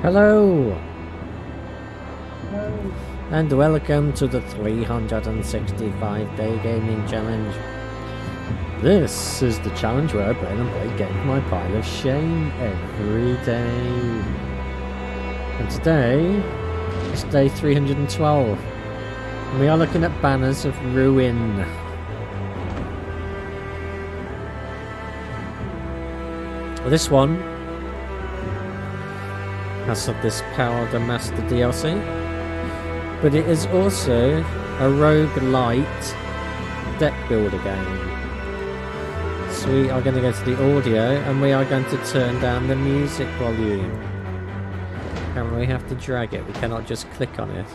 Hello! And welcome to the 365-day gaming challenge. This is the challenge where I play and play Game My Pile of Shame every day. And today is day 312. And we are looking at Banners of Ruin. This one has this Power the Master DLC, but it is also a roguelite deck builder game. So we are going to go to the audio and we are going to turn down the music volume. And we have to drag it, we cannot just click on it.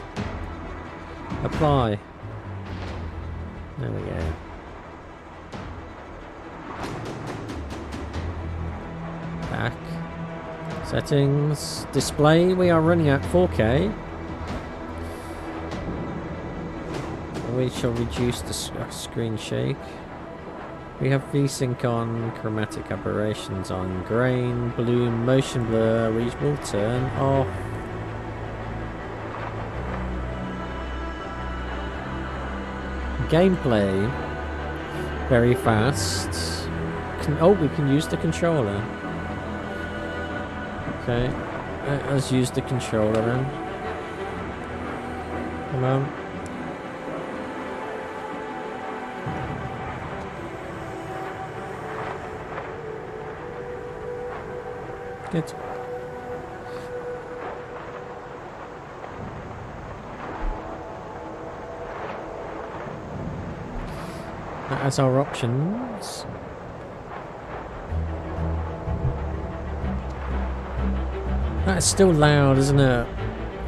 Apply. There we go. Back. Settings. Display. We are running at 4K. We shall reduce the screen shake. We have VSync on, chromatic aberrations on, grain, bloom, motion blur. We will turn off. Gameplay. Very fast. We can use the controller. Okay, let's use the controller then. Come on. Good. As our options. That's still loud, isn't it?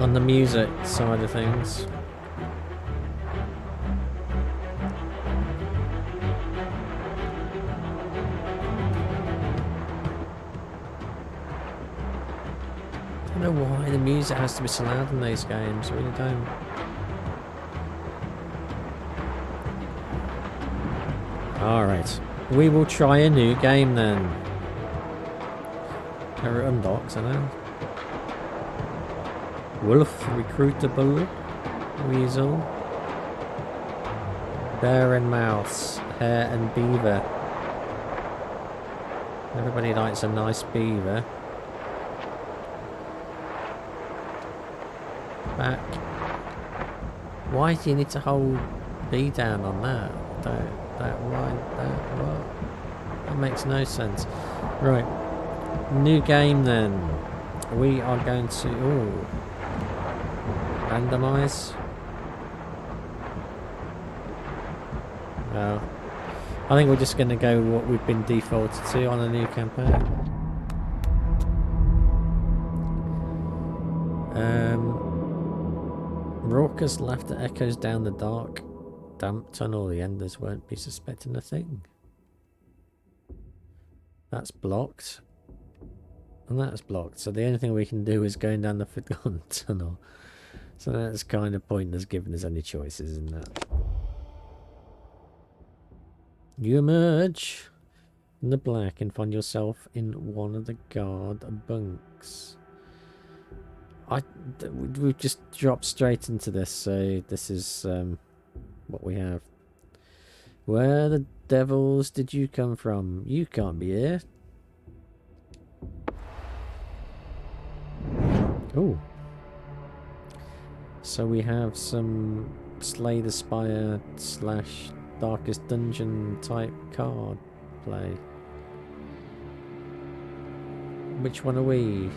On the music side of things. I don't know why the music has to be so loud in these games, I really don't. Alright, we will try a new game then. There it unlocks, I know. Wolf, recruitable, weasel, bear and mouse, hare and beaver. Everybody likes a nice beaver. Back. Why do you need to hold B down on that? What? That makes no sense. Right. New game then. We are going to... Ooh. Randomize. No. I think we're just going to go with what we've been defaulted to on a new campaign. Raucous laughter echoes down the dark, damp tunnel. The enders won't be suspecting a thing. That's blocked. And that's blocked. So the only thing we can do is going down the forgotten tunnel. So that's kind of pointless given us any choices, isn't that? You emerge in the black and find yourself in one of the guard bunks. We've just dropped straight into this, so this is what we have. Where the devils did you come from? You can't be here. Oh. So we have some Slay the Spire / Darkest Dungeon type card play. Which one are we?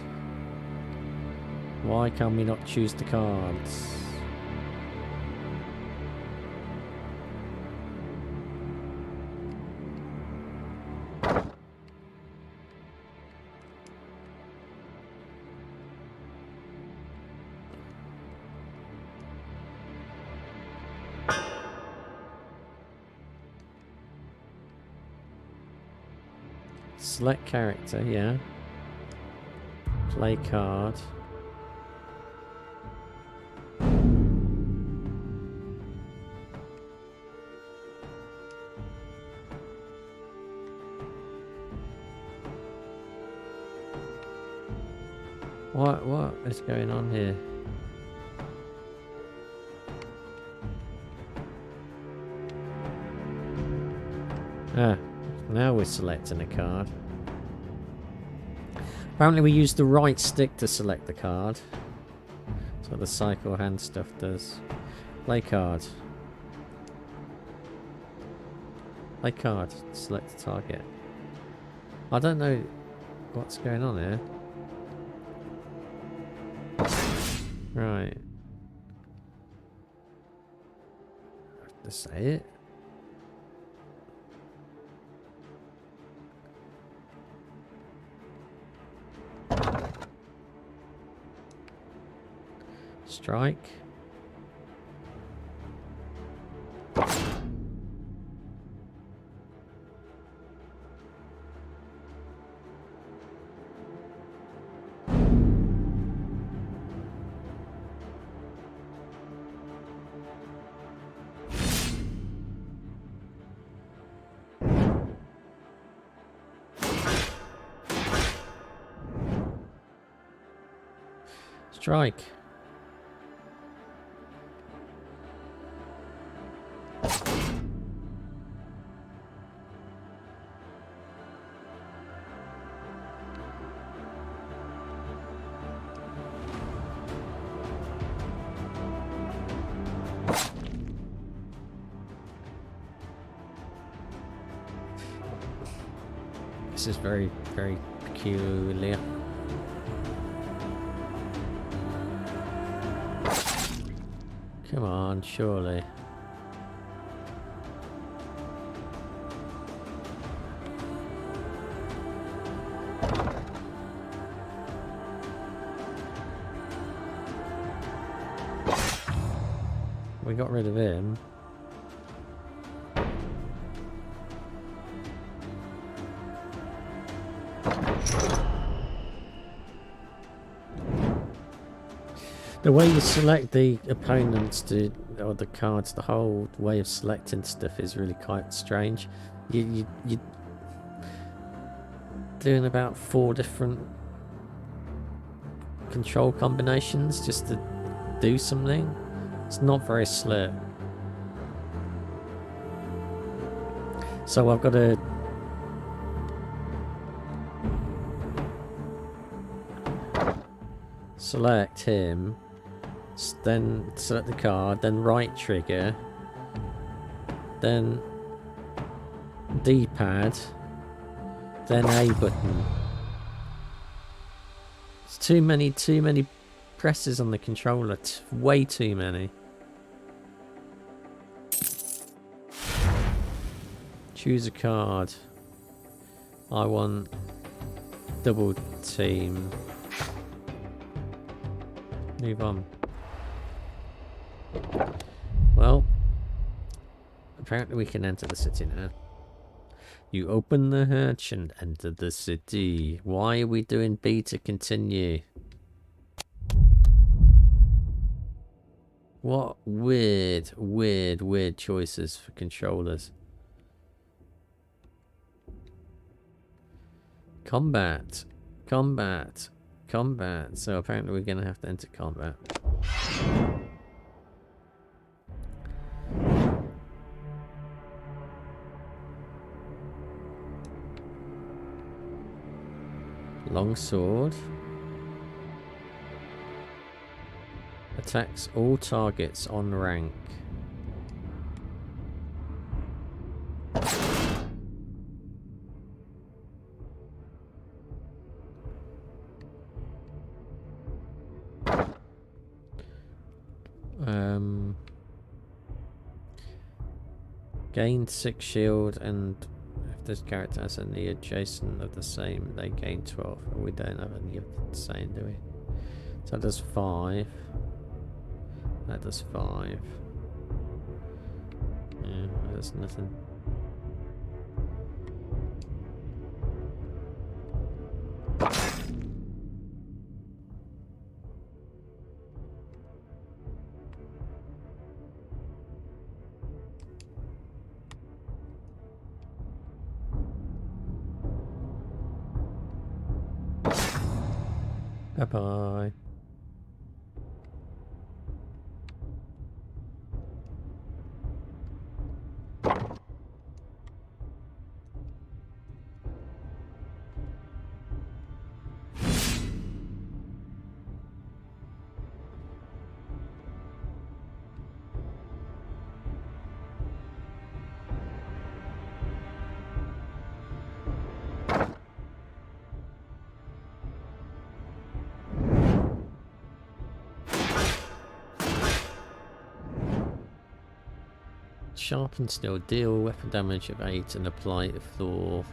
Why can we not choose the cards? Select character, yeah. Play card. What is going on here? Ah, now we're selecting a card. Apparently we use the right stick to select the card. That's what the cycle hand stuff does. Play card. Play card. Select a target. I don't know what's going on here. Right. I have to say it. Strike. Strike. This is very, very peculiar. Come on, surely. We got rid of him. The way you select the opponents or the cards, the whole way of selecting stuff is really quite strange. You're doing about 4 different control combinations just to do something. It's not very slick. So I've got to select him, then select the card, then right trigger, then D-pad, then A button. It's too many presses on the controller. Way too many. Choose a card. I want double team. Move on. Well, apparently we can enter the city now. You open the hatch and enter the city. Why are we doing B to continue? What weird choices for controllers. Combat. Combat. Combat. So apparently we're going to have to enter combat. Long sword. Attacks all targets on rank. Gain 6 shield, and if this character has any adjacent of the same, they gain 12. We don't have any of the same, do we? So that does 5. That does 5. Yeah, there's nothing. Bye bye. Sharpen steel, deal weapon damage of 8 and apply it for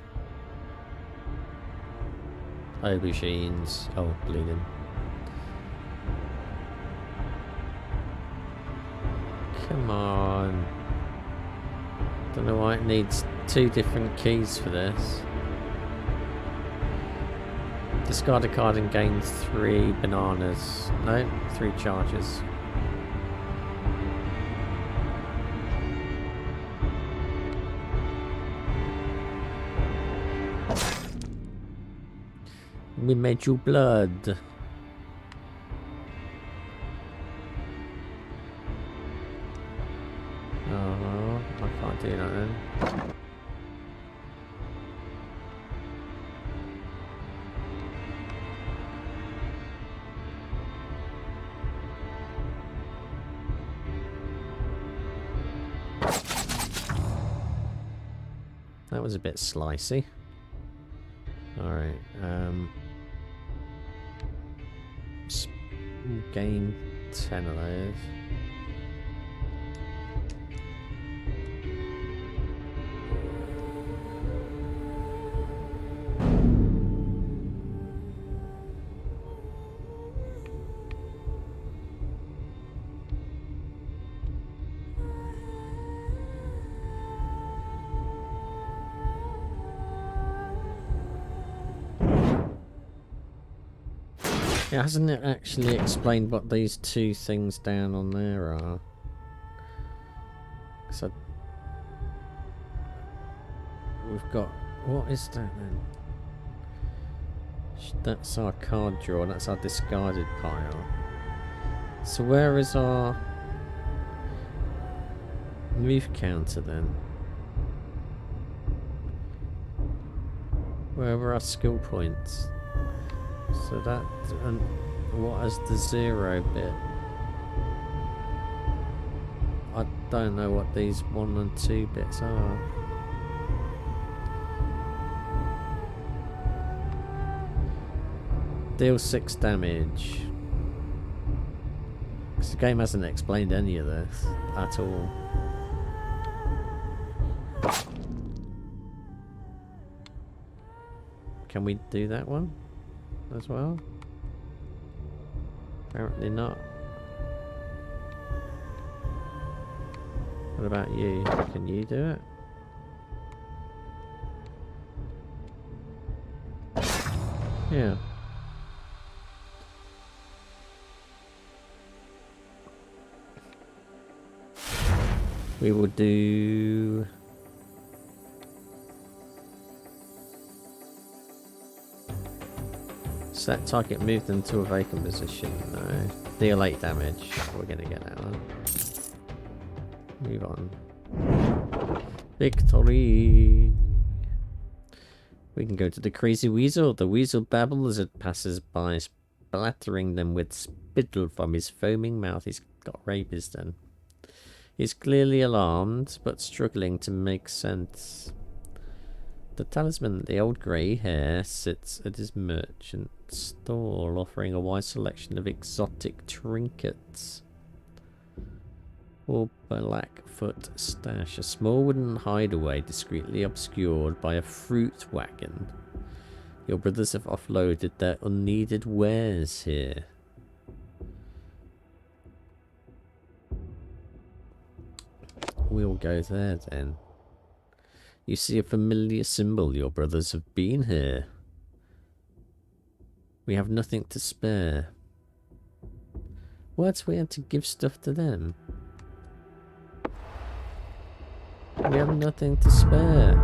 aubergines. Oh, bleeding. Come on. Don't know why it needs 2 different keys for this. Discard a card and gain 3 bananas. No, 3 charges. We made you blood. Oh, I can't do that then. That was a bit slicey. Alright, gain 10 of those. Yeah, hasn't it actually explained what these 2 things down on there are? So we've got, what is that then? That's our card draw, that's our discarded pile. So where is our move counter then? Where are our skill points? So that, and what is the 0 bit? I don't know what these 1 and 2 bits are. Deal 6 damage. Because the game hasn't explained any of this at all. Can we do that one as well? Apparently not. What about you? Can you do it? Yeah. We will do... Set target, move them to a vacant position. No. Deal 8 damage. We're gonna get that one. Move on. Victory! We can go to the Crazy Weasel. The Weasel babbles as it passes by, splattering them with spittle from his foaming mouth. He's got rabies then. He's clearly alarmed, but struggling to make sense. The talisman, the old grey hair, sits at his merchant stall, offering a wide selection of exotic trinkets. Or Blackfoot stash, a small wooden hideaway discreetly obscured by a fruit wagon. Your brothers have offloaded their unneeded wares here. We'll go there then. You see a familiar symbol. Your brothers have been here. We have nothing to spare. What's we had to give stuff to them? We have nothing to spare.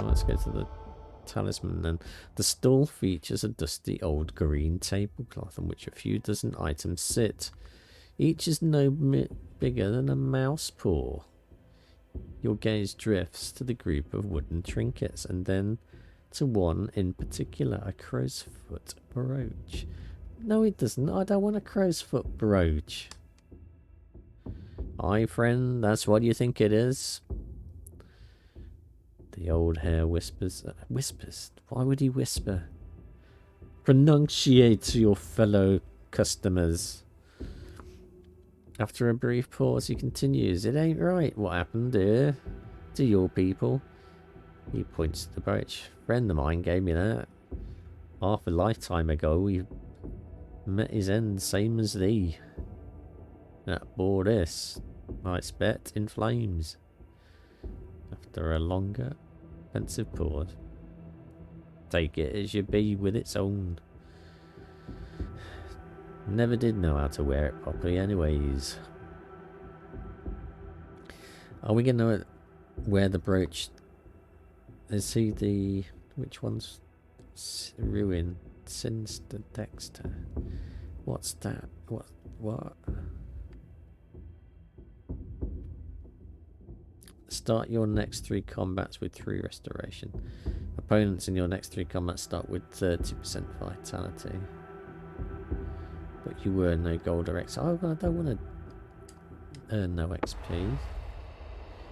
Let's go to the talisman. And the stall features a dusty old green tablecloth on which a few dozen items sit. Each is no bigger than a mouse paw. Your gaze drifts to the group of wooden trinkets, and then to one in particular, a crow's foot brooch. No, it doesn't. I don't want a crow's foot brooch. Aye, friend, that's what you think it is. The old hare whispers. Whispers? Why would he whisper? Pronunciate to your fellow customers. After a brief pause, he continues. It ain't right what happened here to your people. He points to the brooch. A friend of mine gave me that. Half a lifetime ago, we met his end, same as thee. That bore this, I expect, in flames. After a longer, pensive pause. Take it as you be with its own. Never did know how to wear it properly anyways. Are we gonna wear the brooch? Is he the... which one's... Ruin? Sinister Dexter? What's that? What? Start your next 3 combats with 3 restoration. Opponents in your next 3 combats start with 30% vitality. But you earn no gold or XP. Oh, I don't want to earn no XP.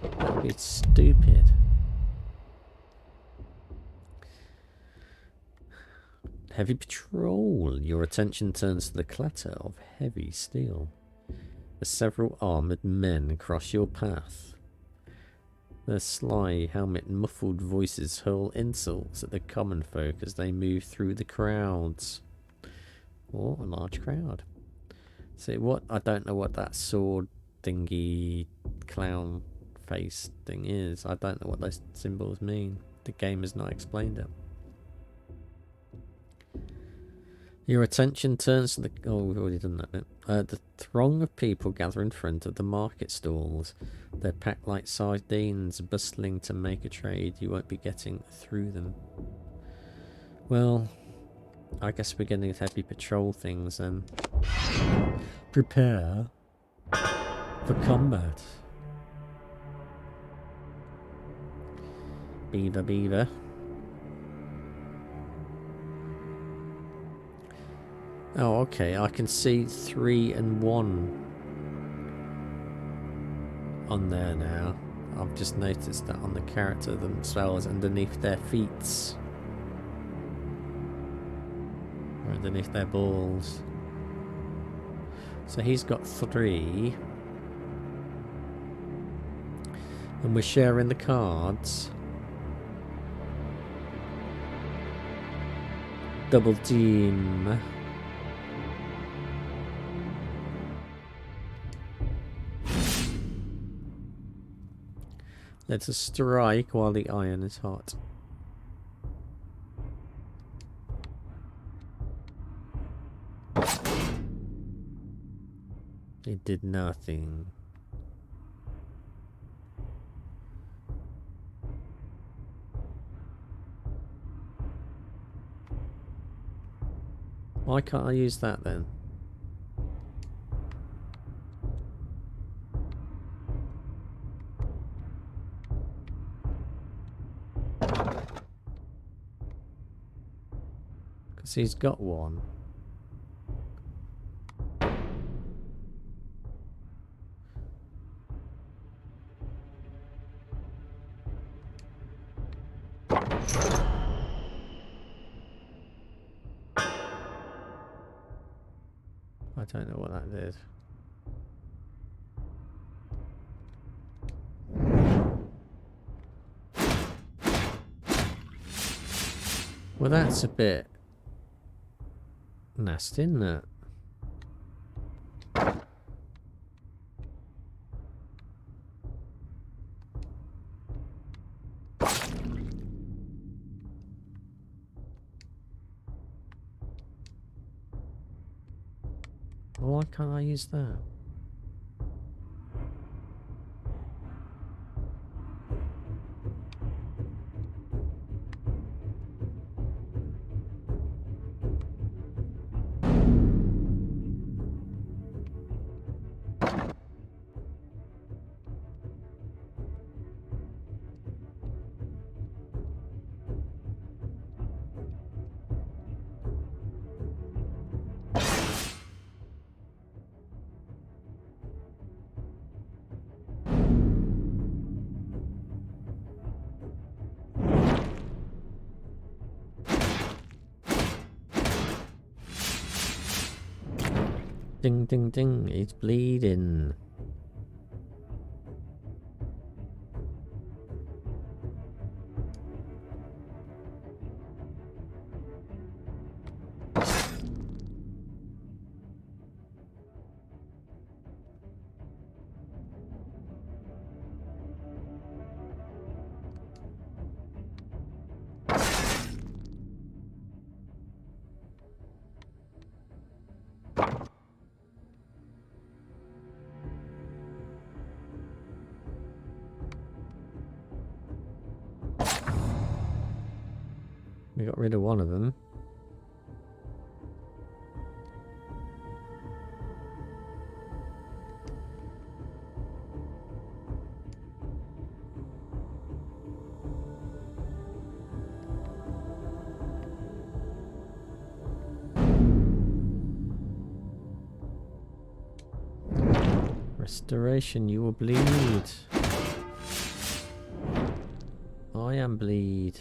That would be stupid. Heavy patrol. Your attention turns to the clatter of heavy steel. As several armoured men cross your path. Their sly helmet and muffled voices hurl insults at the common folk as they move through the crowds. Oh, a large crowd. See what? I don't know what that sword thingy clown face thing is. I don't know what those symbols mean. The game has not explained it. Your attention turns to the... Oh, we've already done that bit. The throng of people gather in front of the market stalls. They're packed like sardines, bustling to make a trade. You won't be getting through them. Well, I guess we're getting heavy patrol things then. Prepare for combat. Beaver, beaver. Oh, okay. I can see 3 and 1 on there now. I've just noticed that on the character themselves underneath their feet. Or underneath their balls. So he's got 3. And we're sharing the cards. Double team. Let us strike while the iron is hot. It did nothing. Why can't I use that then? Because he's got 1. I don't know what that is. Well, that's a bit nasty, isn't it? Well, why can't I use that? Ding, ding, ding. He's bleeding. We got rid of one of them. Restoration, you will bleed. I am bleed.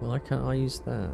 Why can't I use that?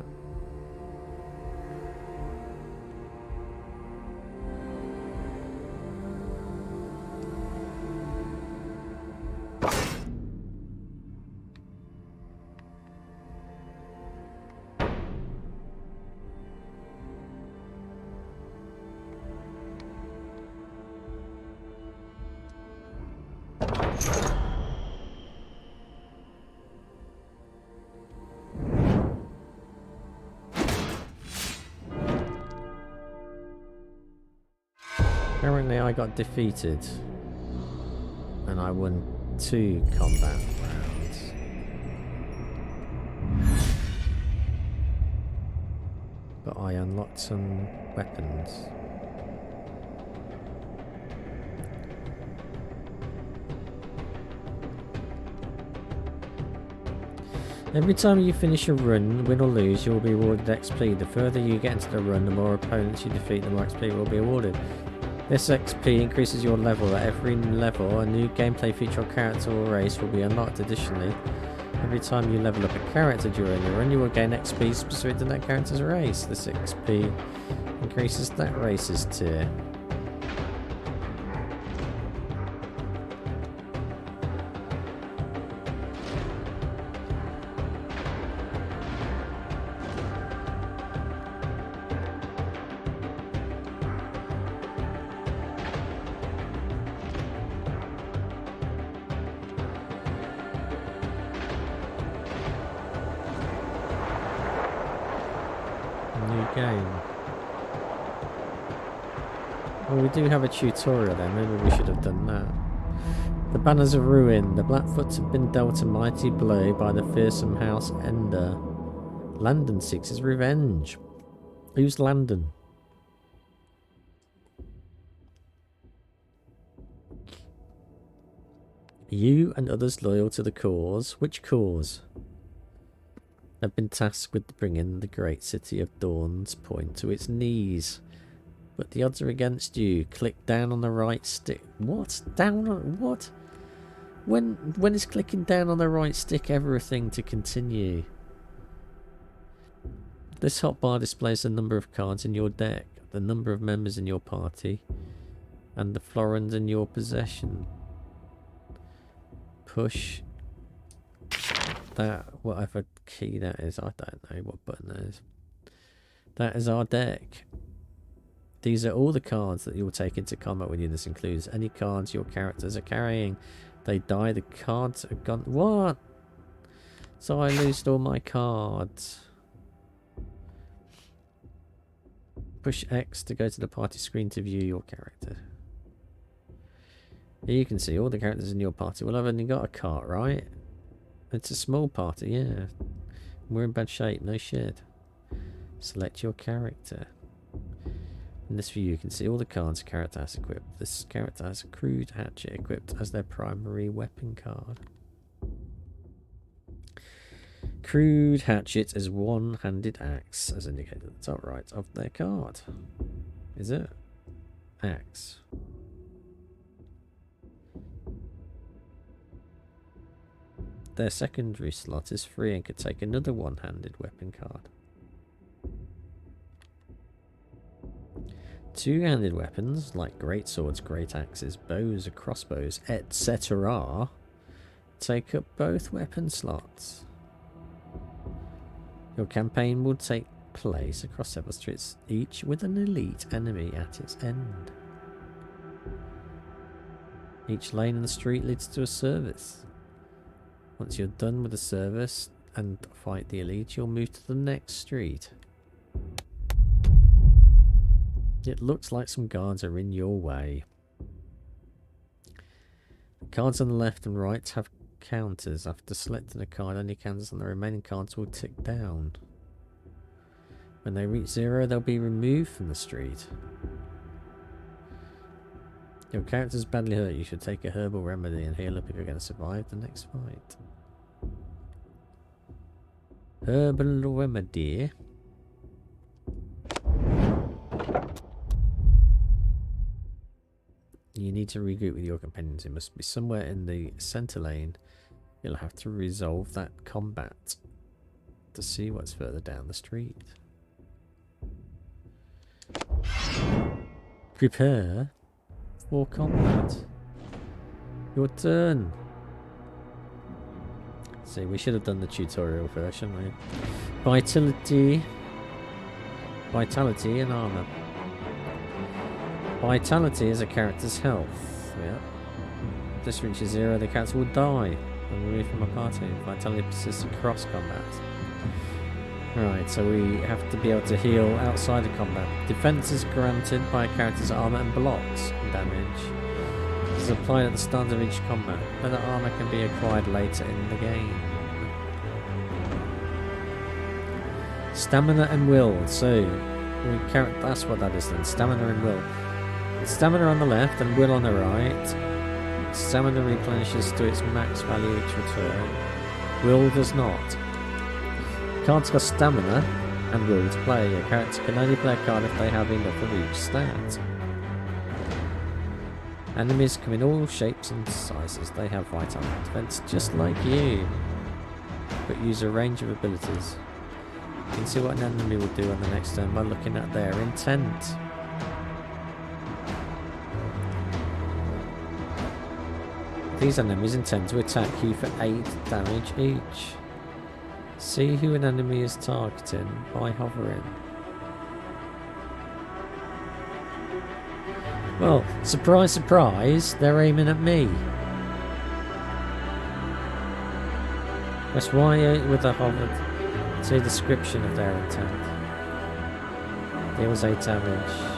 Apparently I got defeated and I won 2 combat rounds. But I unlocked some weapons. Every time you finish a run, win or lose, you will be awarded XP. The further you get into the run, the more opponents you defeat, the more XP will be awarded. This XP increases your level. At every level, a new gameplay feature or character or race will be unlocked. Additionally, every time you level up a character during your run, you will gain XP specific to that character's race. This XP increases that race's tier. Game. Well, we do have a tutorial there, maybe we should have done that. The banners are ruined. The Blackfoots have been dealt a mighty blow by the fearsome House Ender. Landon seeks his revenge. Who's Landon? You and others loyal to the cause. Which cause? Have been tasked with bringing the great city of Dawn's Point to its knees. But the odds are against you. Click down on the right stick. What? Down on what? When is clicking down on the right stick ever a thing to continue? This hotbar displays the number of cards in your deck, the number of members in your party, and the florins in your possession. Push that, whatever key that is, I don't know what button that is. That is our deck. These are all the cards that you'll take into combat with you. This includes any cards your characters are carrying. They die, the cards are gone. What? So I lost all my cards. Push X to go to the party screen to view your character. Here you can see all the characters in your party. Well, I've only got a cart, right? It's a small party, yeah. We're in bad shape, no shit. Select your character. In this view, you can see all the cards a character has equipped. This character has a crude hatchet equipped as their primary weapon card. Crude hatchet is one-handed axe, as indicated at the top right of their card. Is it? Axe. Their secondary slot is free and could take another one-handed weapon card. Two-handed weapons, like great swords, great axes, bows, or crossbows, etc., take up both weapon slots. Your campaign will take place across several streets, each with an elite enemy at its end. Each lane in the street leads to a service. Once you're done with the service and fight the elite, you'll move to the next street. It looks like some guards are in your way. The cards on the left and right have counters. After selecting a card, any counters on the remaining cards will tick down. When they reach 0, they'll be removed from the street. Your character's badly hurt. You should take a herbal remedy and heal up if you're going to survive the next fight. Herbal remedy. You need to regroup with your companions. It must be somewhere in the center lane. You'll have to resolve that combat to see what's further down the street. Prepare for combat. Your turn. See, we should have done the tutorial first, shouldn't we? Vitality and armor. Vitality is a character's health. Yeah. If this reaches 0, the character will die and removed from a party. Vitality persists across combat. Right, so we have to be able to heal outside of combat. Defense is granted by a character's armor and blocks damage. It is applied at the start of each combat. Better armor can be acquired later in the game. Stamina and will. So that's what that is then. Stamina and will. Stamina on the left and will on the right. Stamina replenishes to its max value each return. Will does not. Cards got stamina and will to play. Your character can only play a card if they have enough of each stat. Enemies come in all shapes and sizes. They have vitality and defense just like you, but use a range of abilities. You can see what an enemy will do on the next turn by looking at their intent. These enemies intend to attack you for 8 damage each. See who an enemy is targeting by hovering. Well, surprise, surprise, they're aiming at me. Press Y with the hovered. See a description of their intent. Deals 8 damage.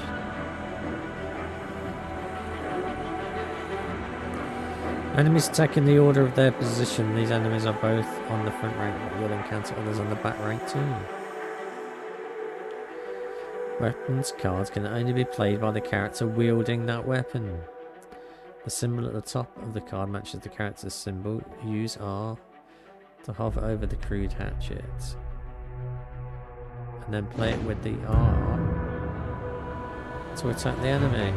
Enemies attack in the order of their position. These enemies are both on the front rank, but will encounter others on the back rank too. Weapons cards can only be played by the character wielding that weapon. The symbol at the top of the card matches the character's symbol. Use R to hover over the crude hatchet. And then play it with the R to attack the enemy.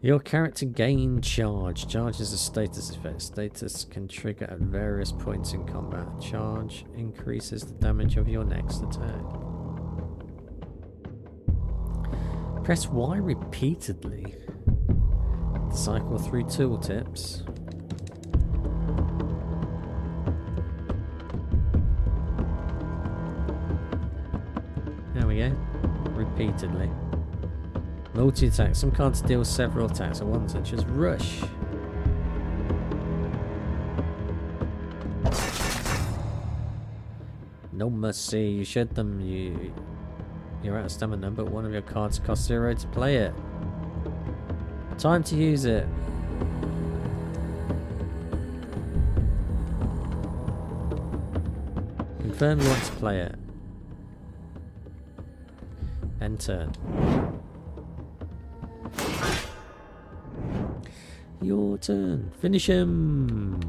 Your character gained charge. Charge is a status effect. Status can trigger at various points in combat. Charge increases the damage of your next attack. Press Y repeatedly to cycle through tooltips. There we go. Repeatedly. Multi-attack. Some cards deal several attacks at once, such as Rush. No mercy. You shed them. You're out of stamina, but one of your cards costs 0 to play it. Time to use it. confirm you want to play it. End turn. Your turn. Finish him.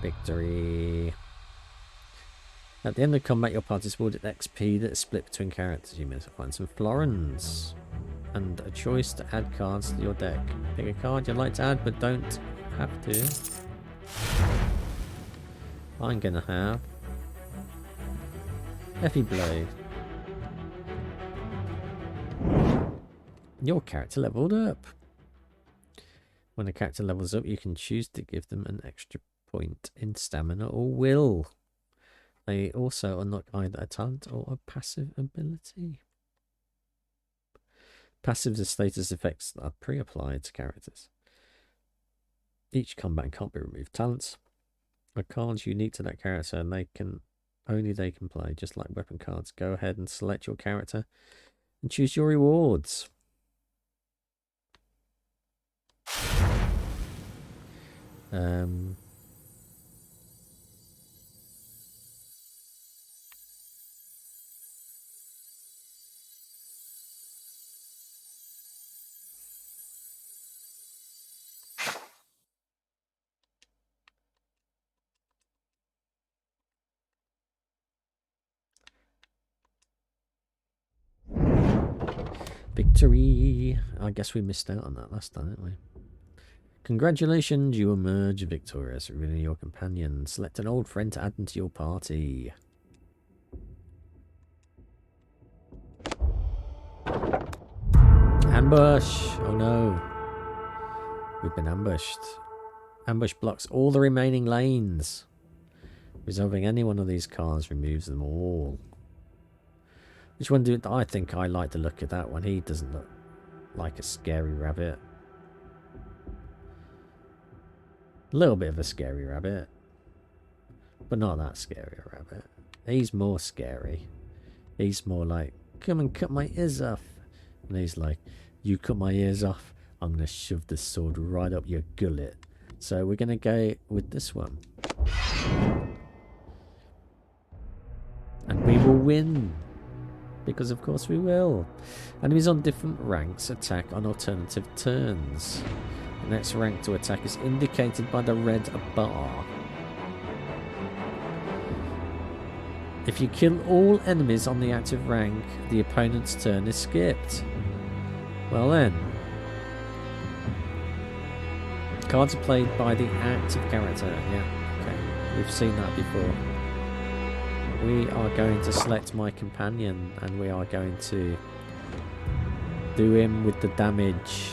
Victory. At the end of combat, your party is awarded XP that is split between characters. You may find some florins and a choice to add cards to your deck. Pick a card you'd like to add, but don't have to. I'm gonna have Heavy Blow. Your character leveled up. When a character levels up, you can choose to give them an extra point in stamina or will. They also unlock either a talent or a passive ability. Passives are status effects that are pre-applied to characters. Each combat can't be removed. Talents are cards unique to that character and only they can play, just like weapon cards. Go ahead and select your character and choose your rewards. Victory! I guess we missed out on that last time, didn't we? Congratulations, you emerge victorious. Revealing your companion. Select an old friend to add into your party. Ambush! Oh no. We've been ambushed. Ambush blocks all the remaining lanes. Resolving any one of these cards removes them all. Which one do I think I like the look of that one? He doesn't look like a scary rabbit. A little bit of a scary rabbit. But not that scary a rabbit. He's more scary. He's more like, come and cut my ears off. And he's like, you cut my ears off, I'm going to shove the sword right up your gullet. So we're going to go with this one. And we will win. Because of course we will. Enemies on different ranks attack on alternative turns. The next rank to attack is indicated by the red bar. If you kill all enemies on the active rank, the opponent's turn is skipped. Well then. Cards are played by the active character. Yeah, okay. We've seen that before. We are going to select my companion and we are going to do him with the damage.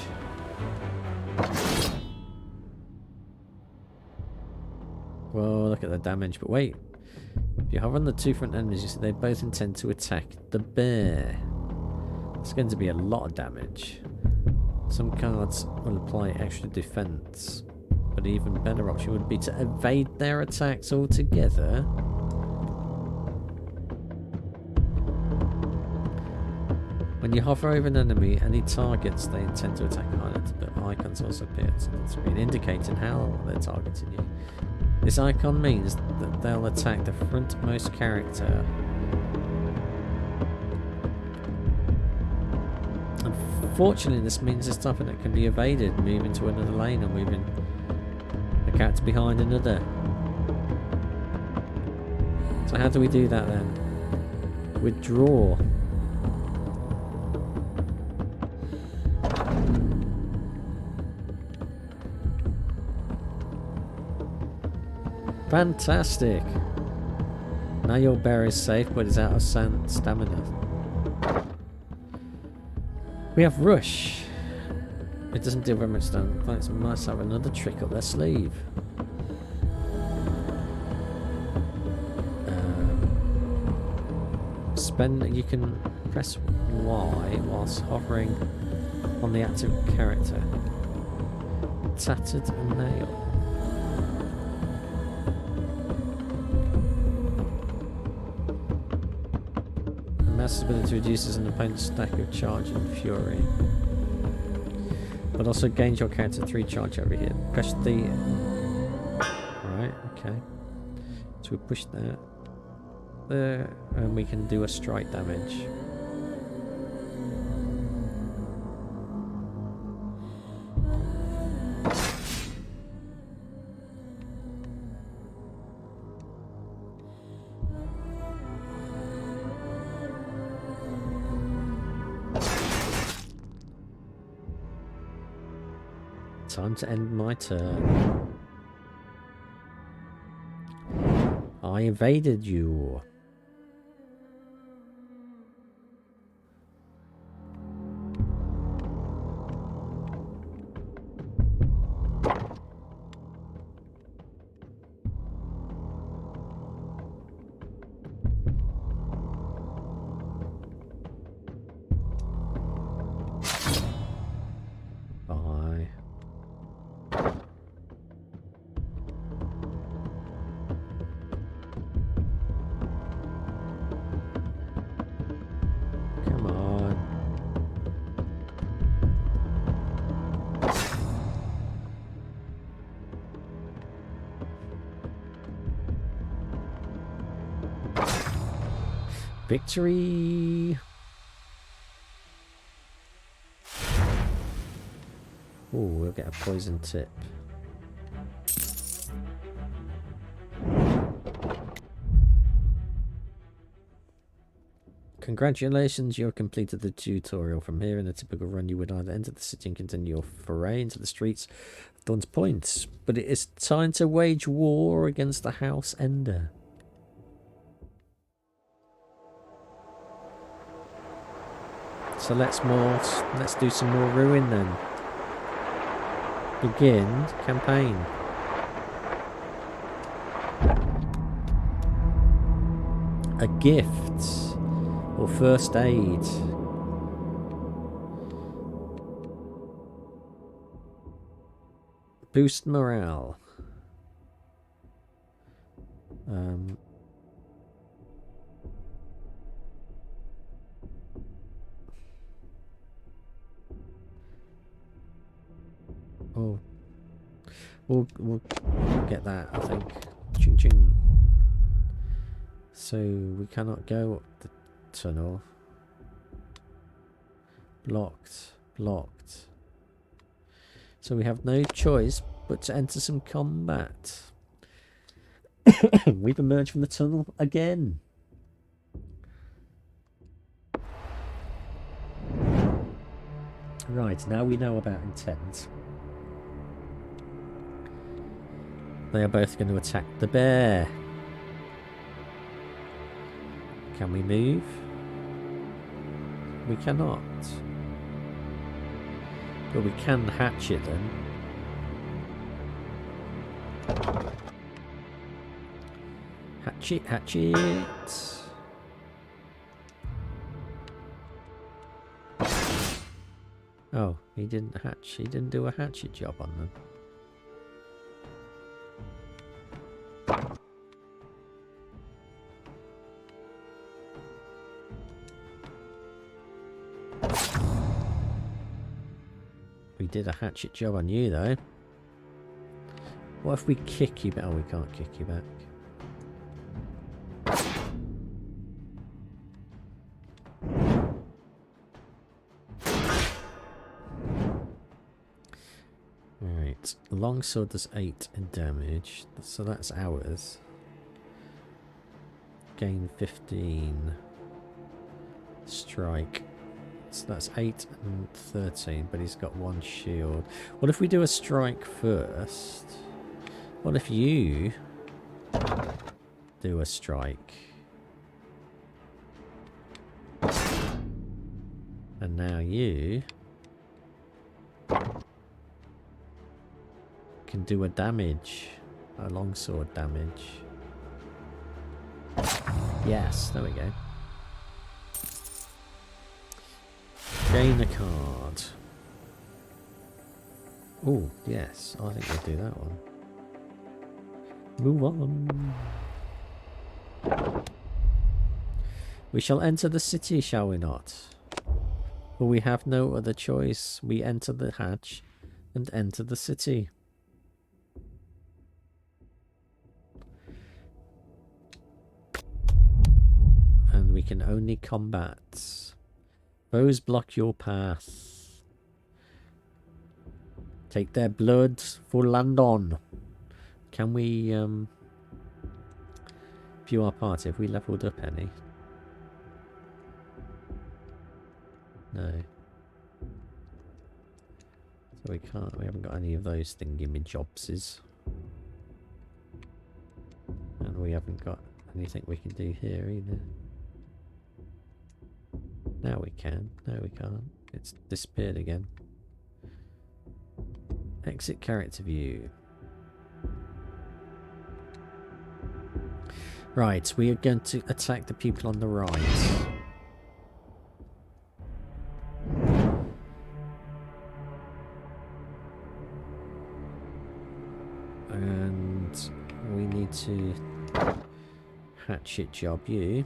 Well, look at the damage, but wait. If you hover on the two front enemies, you see they both intend to attack the bear. It's going to be a lot of damage. Some cards will apply extra defense, but an even better option would be to evade their attacks altogether. When you hover over an enemy, any targets they intend to attack are highlighted, but icons also appear on the screen indicating how they're targeting you. This icon means that they'll attack the frontmost character. Unfortunately, this means there's something that can be evaded, moving to another lane or moving a character behind another. So how do we do that then? Withdraw. Fantastic! Now your bear is safe, but is out of stamina. We have Rush. It doesn't deal very much damage. Clients must have another trick up their sleeve. You can press Y whilst hovering on the active character. Tattered nail. Mass ability reduces an opponent's stack of charge and fury, but also gains your character 3 charge over here. Press the Okay. So we push that there, and we can do a strike damage. Time to end my turn. I invaded you. Bye. Come on. Victory! Oh, we'll get a poison tip. Congratulations, you have completed the tutorial. From here, in a typical run, you would either enter the city and continue your foray into the streets of Dawn's Point, but it is time to wage war against the House Ender. So let's do some more ruin then. Begin campaign. A gift or first aid. Boost morale. Oh, we'll get that, I think. Ching ching. So we cannot go up the tunnel. Blocked. Blocked. So we have no choice but to enter some combat. We've emerged from the tunnel again. Right, now we know about intent. They are both going to attack the bear. Can we move? We cannot. But we can hatch it then. Hatch it, hatch it. Oh, he didn't hatch. He didn't do a hatchet job on them. We did a hatchet job on you, though. What if we kick you back? Oh, we can't kick you back. Right. Longsword does 8 in damage, so that's ours. Gain 15. Strike. So that's 8 and 13, but he's got 1 shield. What if we do a strike first? What if you do a strike? And now you can do a damage. A longsword damage. Yes, there we go. Gain a card. Oh, yes. I think we'll do that one. Move on. We shall enter the city, shall we not? For we have no other choice. We enter the hatch and enter the city. can only combat. Foes block your path. Take their blood for land on. Can we view our party? Have we leveled up any? No. So we can't, we haven't got any of those thingy-me-jobses. And we haven't got anything we can do here either. Now we can. No, we can't. It's disappeared again. Exit character view. Right, we are going to attack the people on the right. And we need to hatchet job you.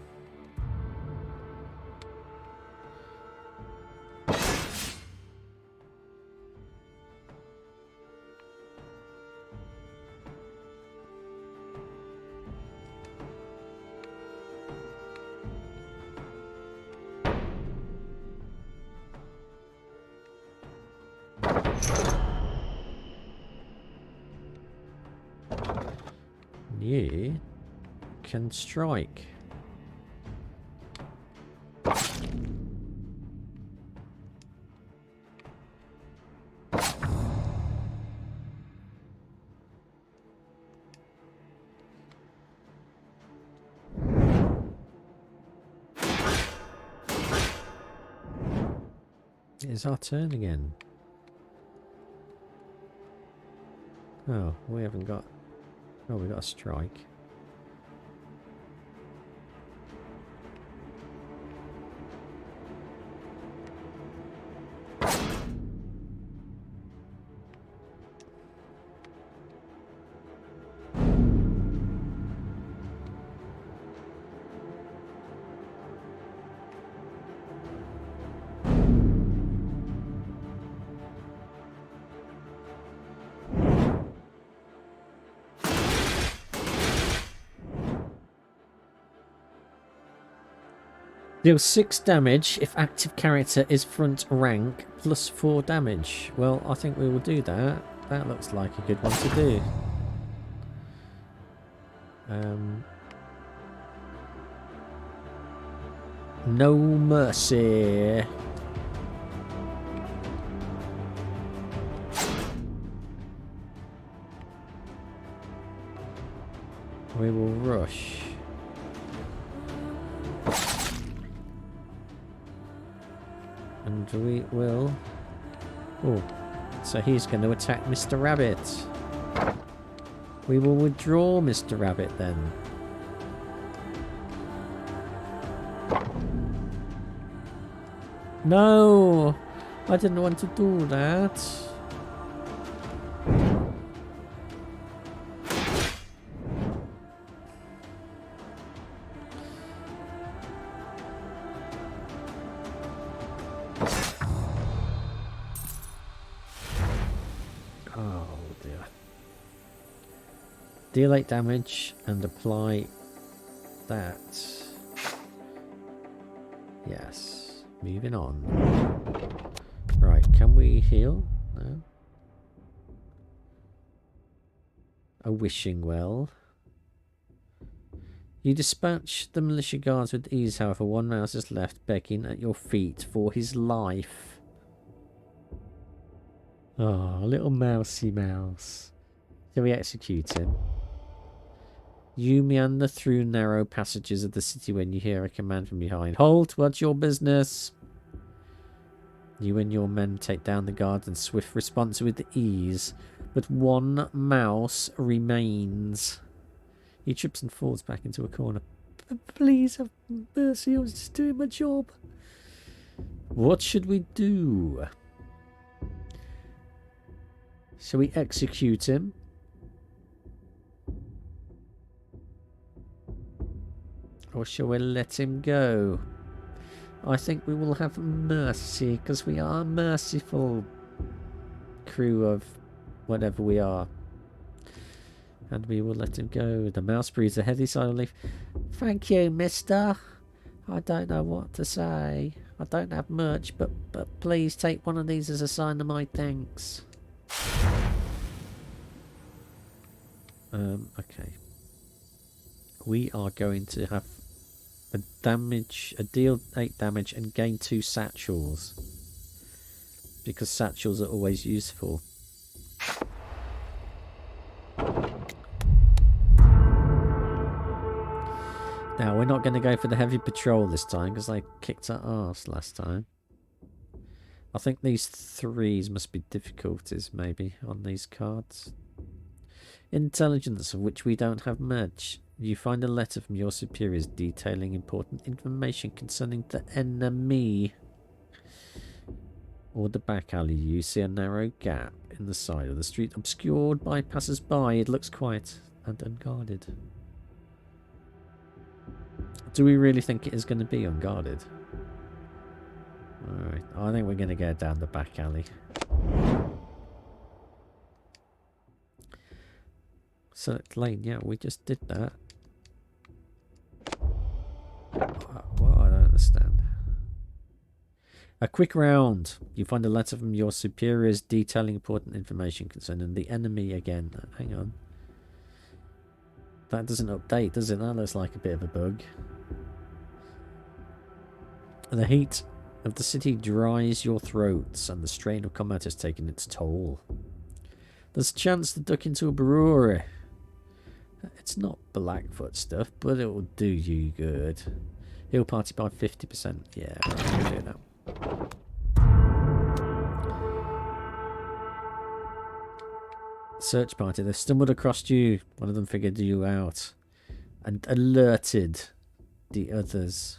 You can strike. It's our turn again. Oh, we haven't got... Oh, we got a strike. Deals 6 damage if active character is front rank, plus 4 damage. Well, I think we will do that. That looks like a good one to do. No mercy. We will rush. And we will... Oh, so he's going to attack Mr. Rabbit. We will withdraw Mr. Rabbit then. No! I didn't want to do that. Oh dear. Deal 8 damage and apply that. Yes. Moving on. Right, can we heal? No. A wishing well. You dispatch the militia guards with ease, however, one mouse is left begging at your feet for his life. Oh, little mousy mouse. Shall we execute him? You meander through narrow passages of the city when you hear a command from behind. Halt! What's your business? You and your men take down the guards and swift response with ease, but one mouse remains. He trips and falls back into a corner. Please have mercy, I was just doing my job. What should we do? Shall we execute him? Or shall we let him go? I think we will have mercy, because we are a merciful crew of whatever we are. And we will let him go. The mouse breathes a heavy sigh of relief. Thank you, mister. I don't know what to say. I don't have much, but please take one of these as a sign of my thanks. Okay. We are going to have a deal 8 damage and gain 2 satchels. Because satchels are always useful. Now, we're not going to go for the heavy patrol this time because they kicked our arse last time. I think these 3s must be difficulties, maybe, on these cards. Intelligence, of which we don't have much. You find a letter from your superiors detailing important information concerning the enemy. Or the back alley, you see a narrow gap in the side of the street, obscured by passers-by. It looks quiet and unguarded. Do we really think it is going to be unguarded? Alright, I think we're going to go down the back alley. Select lane, yeah, we just did that. What? I don't understand. A quick round. You find a letter from your superiors detailing important information concerning the enemy again. Hang on. That doesn't update, does it? That looks like a bit of a bug. The heat of the city dries your throats, and the strain of combat has taken its toll. There's a chance to duck into a brewery. It's not Blackfoot stuff, but it will do you good. Heal party by 50%. Yeah, we'll do that. Search party. They've stumbled across you. One of them figured you out and alerted the others.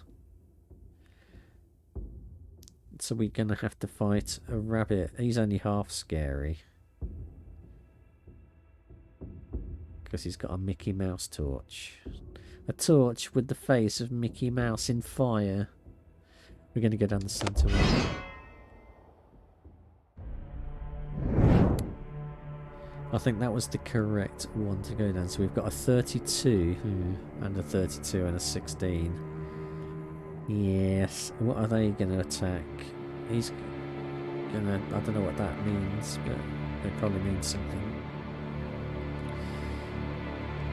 So we're going to have to fight a rabbit. He's only half scary. Because he's got a Mickey Mouse torch. A torch with the face of Mickey Mouse in fire. We're going to go down the centre one. I think that was the correct one to go down. So we've got a 32 and a 32 and a 16. Yes. What are they going to attack? He's going to... I don't know what that means, but it probably means something.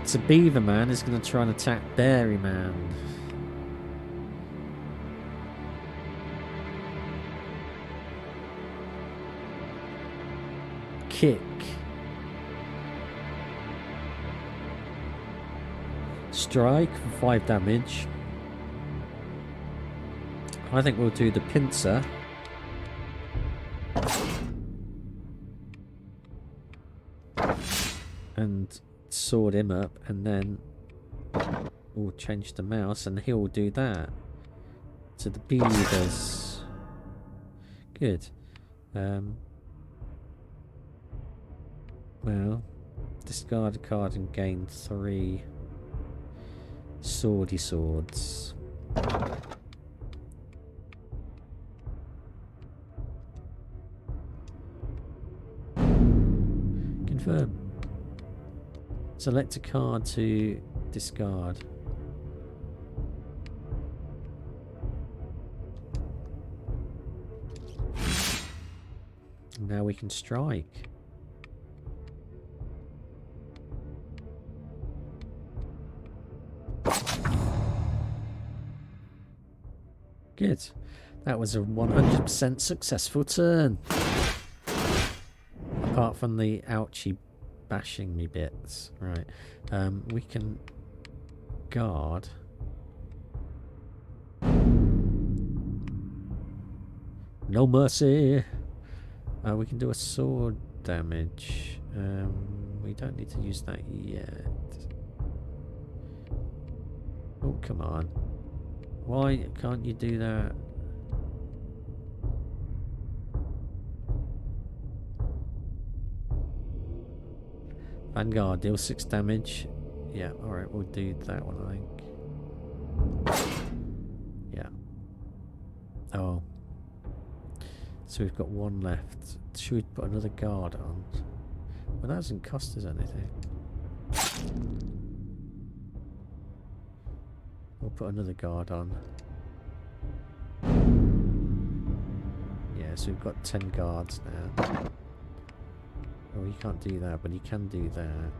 So Beaver Man is going to try and attack Berry Man. Kick. Strike for 5 damage. I think we'll do the pincer. And sword him up, and then we'll change the mouse and he'll do that. To the beavers. Good. Well, discard a card and gain 3 swordy swords. Confirm. Select a card to discard. Now we can strike. Good. That was a 100% successful turn. Apart from the ouchie bashing me bits. Right. We can guard. No mercy. We can do a sword damage. We don't need to use that yet. Oh, come on. Why can't you do that? Vanguard, deal 6 damage. Yeah, alright, we'll do that one, I think. Yeah. Oh. So we've got 1 left. Should we put another guard on? Well, that doesn't cost us anything. We'll put another guard on. Yeah, so we've got 10 guards now. Oh, you can't do that, but you can do that.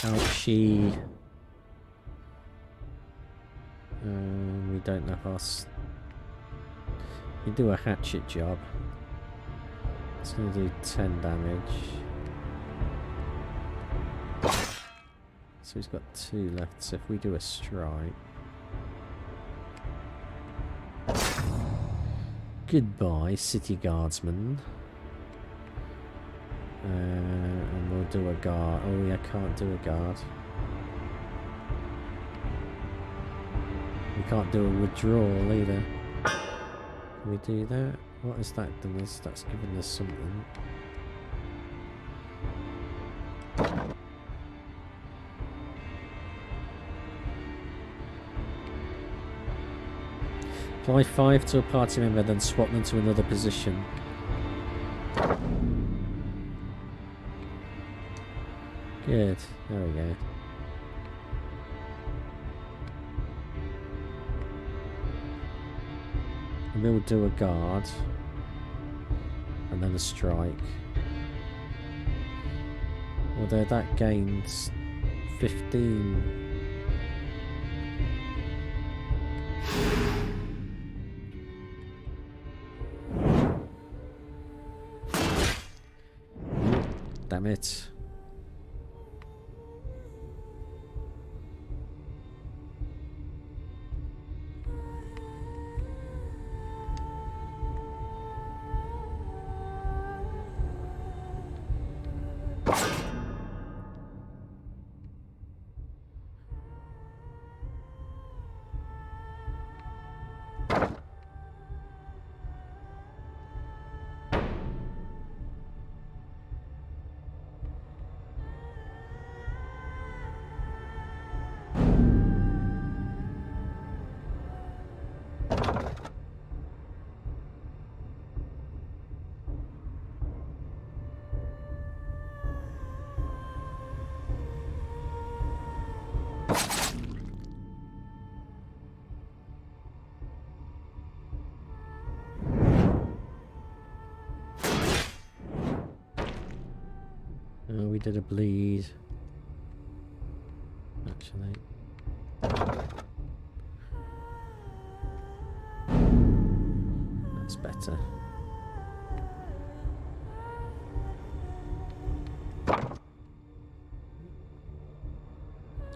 Ouchie. We don't have us. We do a hatchet job. It's going to do 10 damage. So he's got 2 left. So if we do a strike. Goodbye, city guardsman. And we'll do a guard. Oh, yeah, can't do a guard. We can't do a withdrawal either. Can we do that? What has that done us? That's given us something. Apply 5 to a party member, then swap them to another position. Good. There we go. And we'll do a guard. And then a strike. Although that gains 15. Damn it. Oh, we did a bleed. Actually. That's better.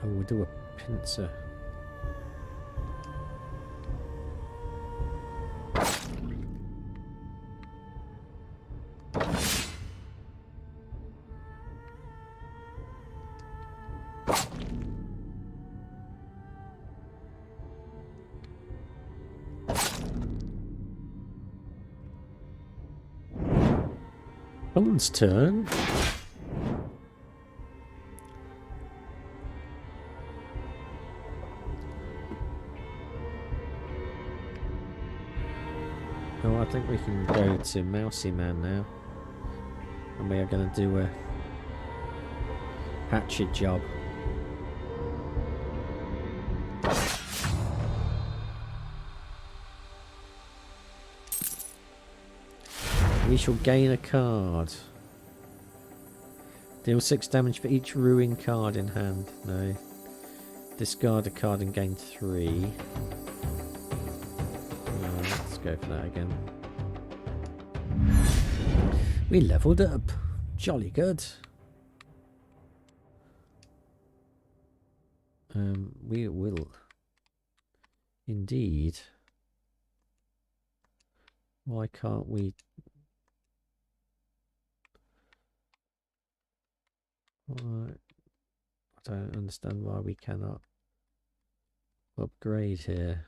Oh, we'll do a pincer. Someone's turn. Oh, I think we can go to Mousy Man now. And we are going to do a hatchet job. We shall gain a card. Deal 6 damage for each ruin card in hand. No. Discard a card and gain 3. Let's go for that again. We leveled up. Jolly good. We will indeed. Why can't we? I don't understand why we cannot upgrade here.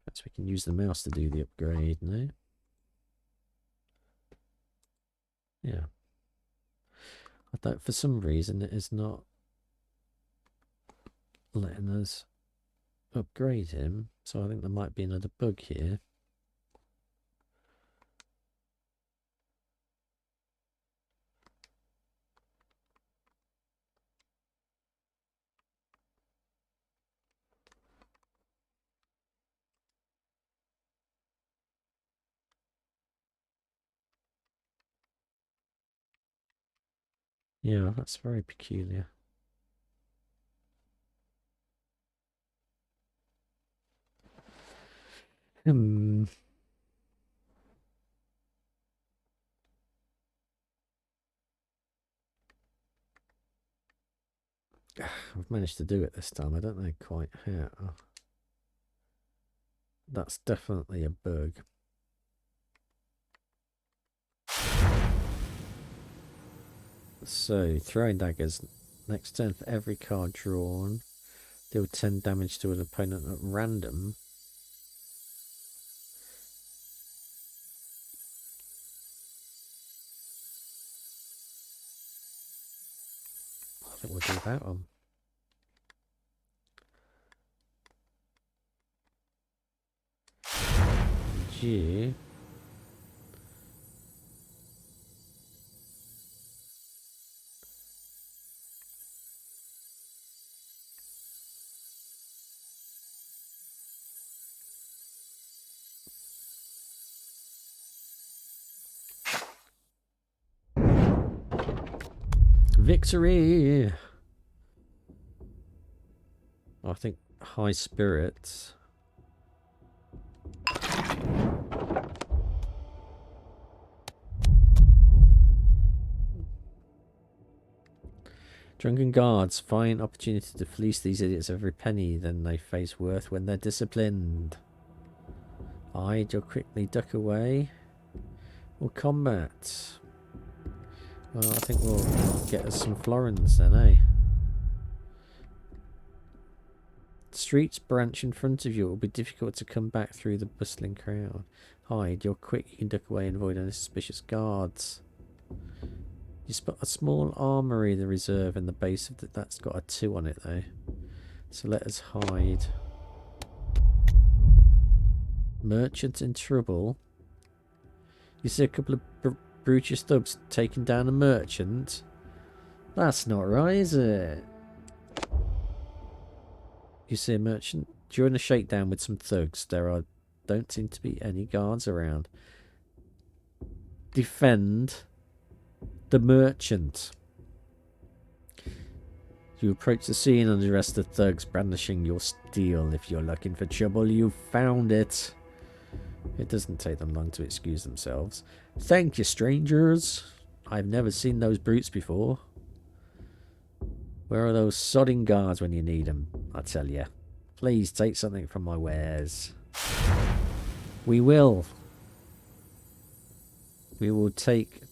Perhaps we can use the mouse to do the upgrade, no? Yeah. I don't, for some reason it is not letting us upgrade him, so I think there might be another bug here. Yeah, that's very peculiar. Hmm. I've managed to do it this time. I don't know quite how. That's definitely a bug. So, throwing daggers. Next turn, for every card drawn, deal 10 damage to an opponent at random. I think we'll do that one. G. Victory! I think high spirits. Drunken guards, fine opportunity to fleece these idiots every penny then they face worth when they're disciplined. Hide, you'll quickly duck away. Or combat. Well, I think we'll get us some florins then, eh? Streets branch in front of you. It will be difficult to come back through the bustling crowd. Hide, you're quick, you can duck away and avoid any suspicious guards. You spot a small armory, the reserve, in the base of that's got a 2 on it though. So let us hide. Merchant in trouble. You see a couple of brutish thugs taking down a merchant. That's not right, is it? You see a merchant during a shakedown with some thugs. There don't seem to be any guards around. Defend the merchant. You approach the scene and arrest the thugs brandishing your steel. If you're looking for trouble, you found it. It doesn't take them long to excuse themselves. Thank you, strangers. I've never seen those brutes before. Where are those sodding guards when you need them? I tell you. Please take something from my wares. We will. We will take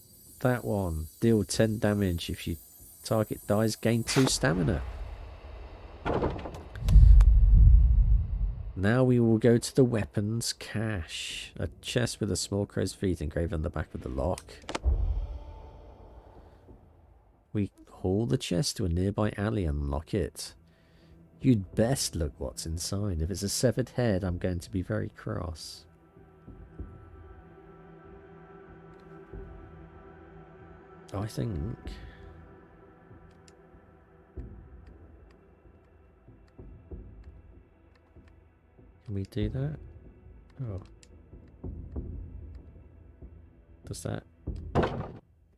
that one. Deal 10 damage. If you target dies, gain 2 stamina. Now we will go to the weapons cache. A chest with a small crow's feet engraved on the back of the lock. We haul the chest to a nearby alley and unlock it. You'd best look what's inside. If it's a severed head, I'm going to be very cross. I think... Can we do that? Oh. Does that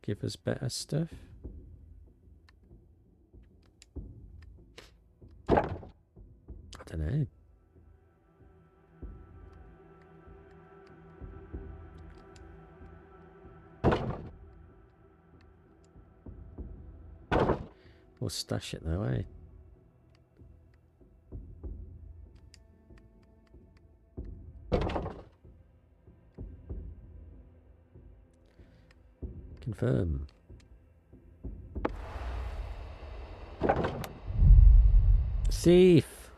give us better stuff? I don't know. We'll stash it though, eh? Confirm. Thief!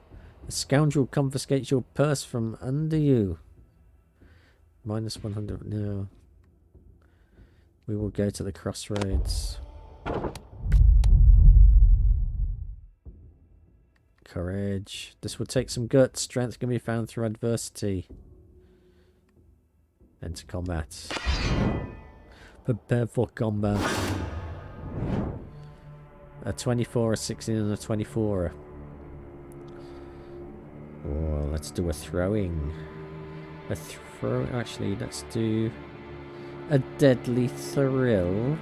A scoundrel confiscates your purse from under you. Minus 100. No. We will go to the crossroads. Courage. This will take some guts. Strength can be found through adversity. Enter combat. Prepare for combat. A 24, a 16, and a 24. Oh, let's do a throwing. A throw. Actually, let's do a deadly thrill.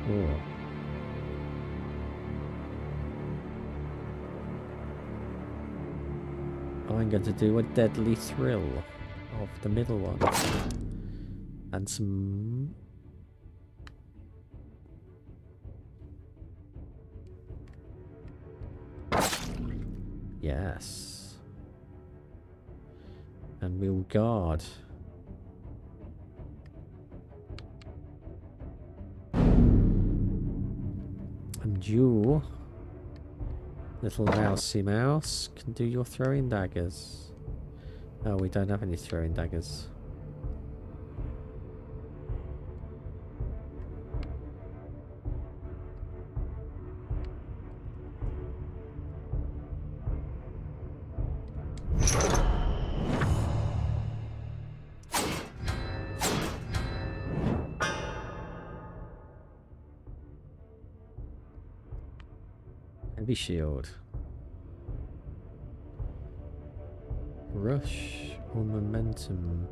Oh. I'm going to do a deadly thrill of the middle one. And some... Yes. And we'll guard. And you, little mousey mouse, can do your throwing daggers. Oh, we don't have any throwing daggers. Heavy shield. Rush or momentum?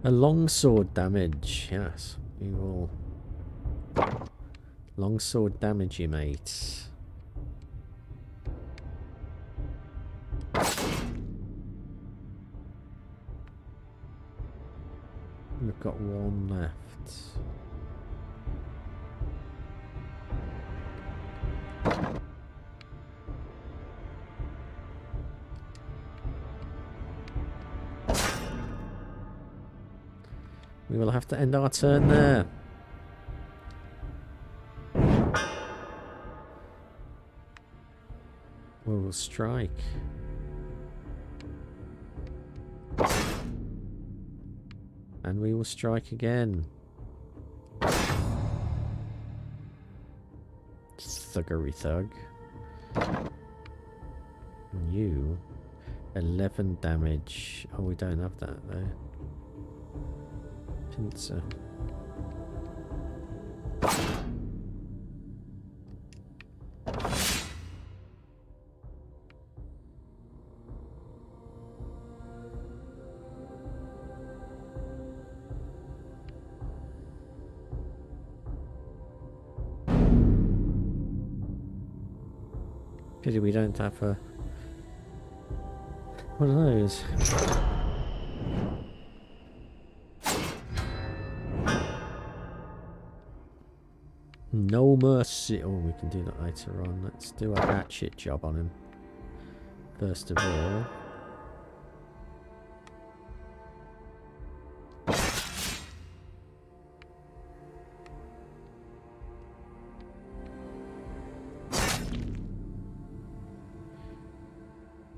A longsword damage, yes. We will longsword damage you, mate. We've got one left. We will have to end our turn there. We will strike. And we will strike again. Thuggery thug. And you, 11 damage. Oh, we don't have that though. Pincer. Pity we don't have a one of those. No mercy. Oh, we can do that later on. Let's do a hatchet job on him. First of all.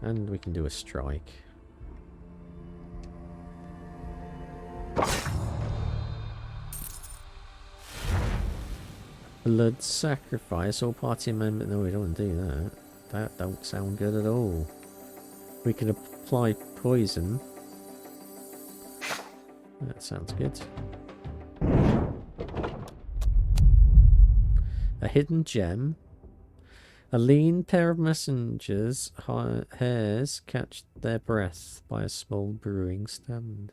And we can do a strike. Blood sacrifice. All party member. No, we don't want to do that. That don't sound good at all. We can apply poison. That sounds good. A hidden gem. A lean pair of messengers' hares catch their breath by a small brewing stand.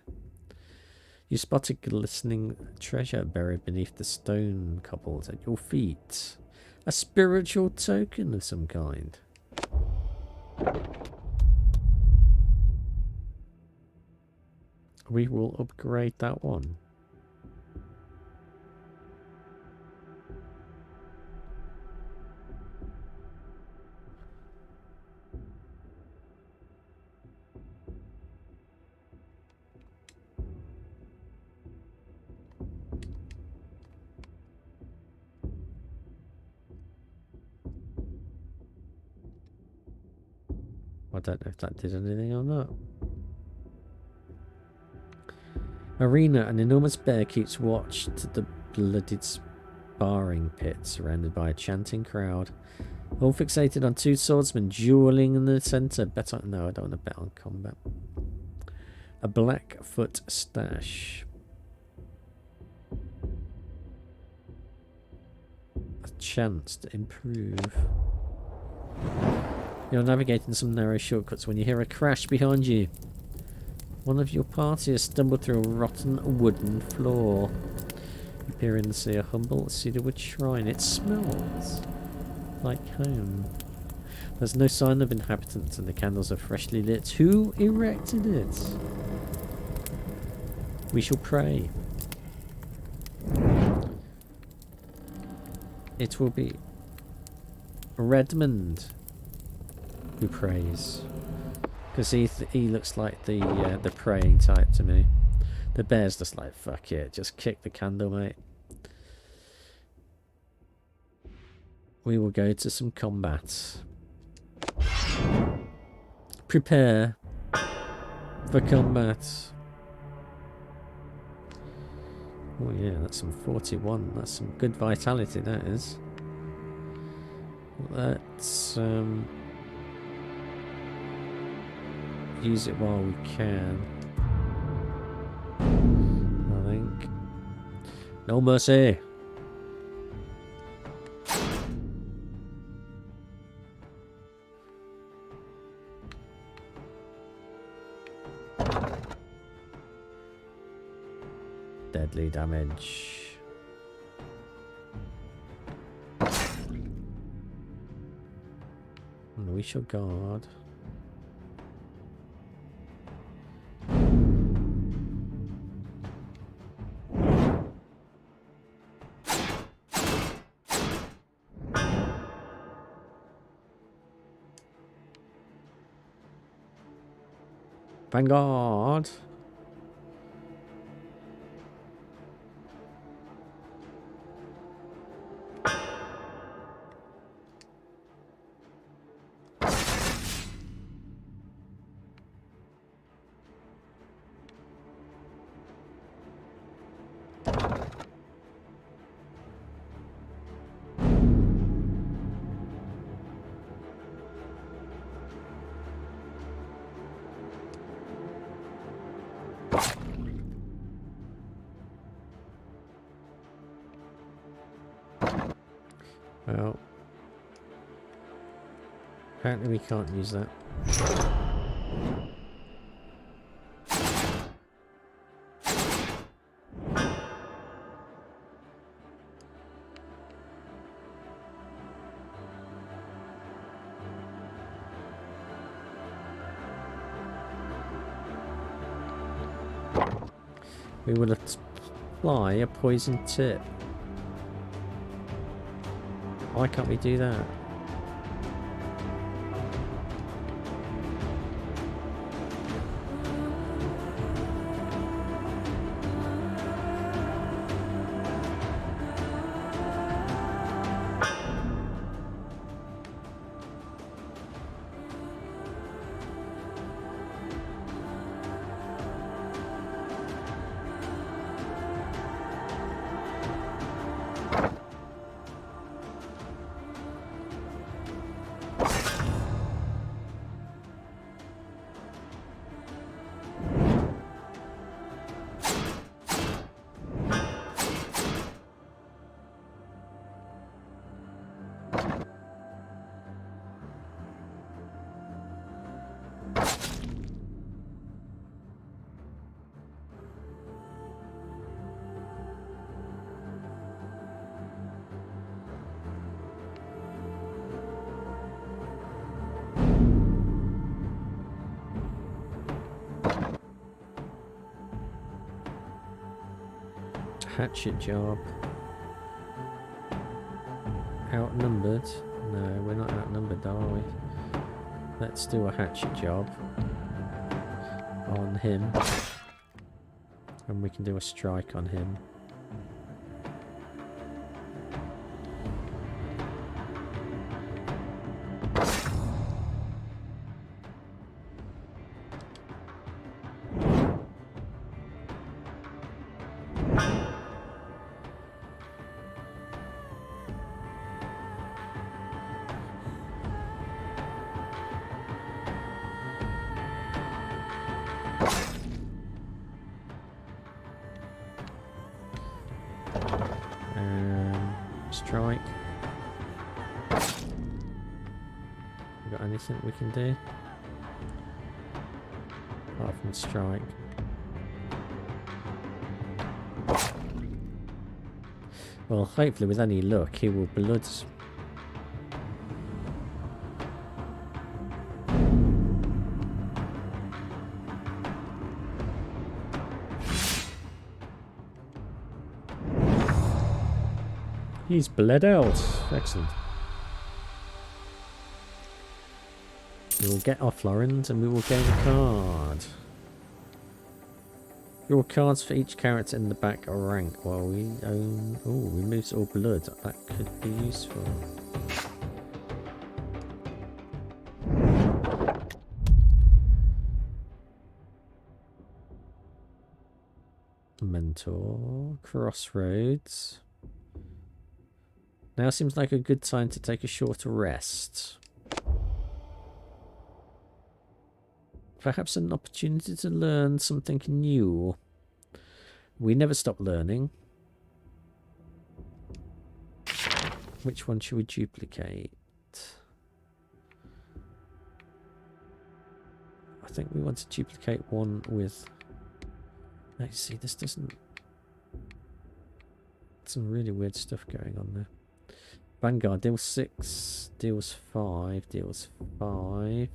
You spot a glistening treasure buried beneath the stone cobbles at your feet. A spiritual token of some kind. We will upgrade that one. I don't know if that did anything or not. Arena, an enormous bear keeps watch to the blooded sparring pit surrounded by a chanting crowd. All fixated on two swordsmen dueling in the centre. Bet on... No, I don't want to bet on combat. A Blackfoot stash. A chance to improve. You're navigating some narrow shortcuts when you hear a crash behind you. One of your party has stumbled through a rotten wooden floor. You peer in and see a humble cedarwood shrine. It smells like home. There's no sign of inhabitants and the candles are freshly lit. Who erected it? We shall pray. It will be Redmond who prays. Because he looks like the praying type to me. The bear's just like, fuck it, just kick the candle, mate. We will go to some combat. Prepare for combat. Oh yeah, that's some 41. That's some good vitality, that is. Let's use it while we can. I think. No mercy. Deadly damage. And we shall guard. Vanguard. Well, apparently we can't use that. We will apply a poison tip. Why can't we do that? Hatchet job. Outnumbered? No, we're not outnumbered, are we? Let's do a hatchet job on him. And we can do a strike on him. strike. We got anything we can do? Apart from strike. Well, hopefully with any luck he will blood. He's bled out. Excellent. We will get our florins and we will gain a card. Draw cards for each character in the back or rank while we own... Oh, removes all blood. That could be useful. Mentor. Crossroads. Now seems like a good time to take a short rest. Perhaps an opportunity to learn something new. We never stop learning. Which one should we duplicate? I think we want to duplicate one with... Let's see, this doesn't... Some really weird stuff going on there. Vanguard deals 6, deals 5, deals 5.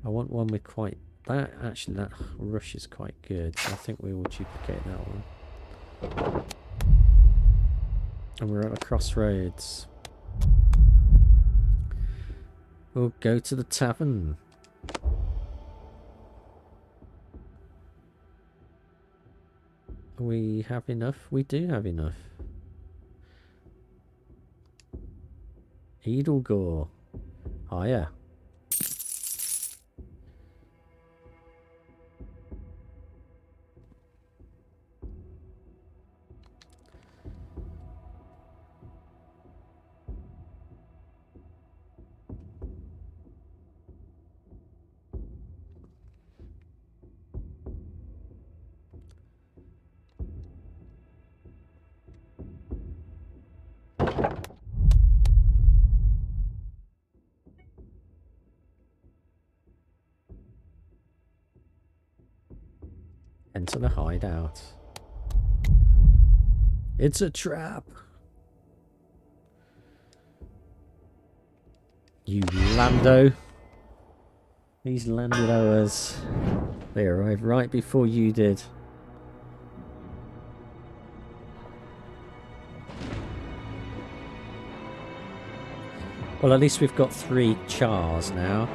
I want one with quite... That, actually, that rush is quite good. So I think we will duplicate that one. And we're at a crossroads. We'll go to the tavern. We have enough? We do have enough. Edelgore. Higher. Enter the hideout. It's a trap. You Lando. These Landoers. They arrived right before you did. Well, at least we've got 3 chars now.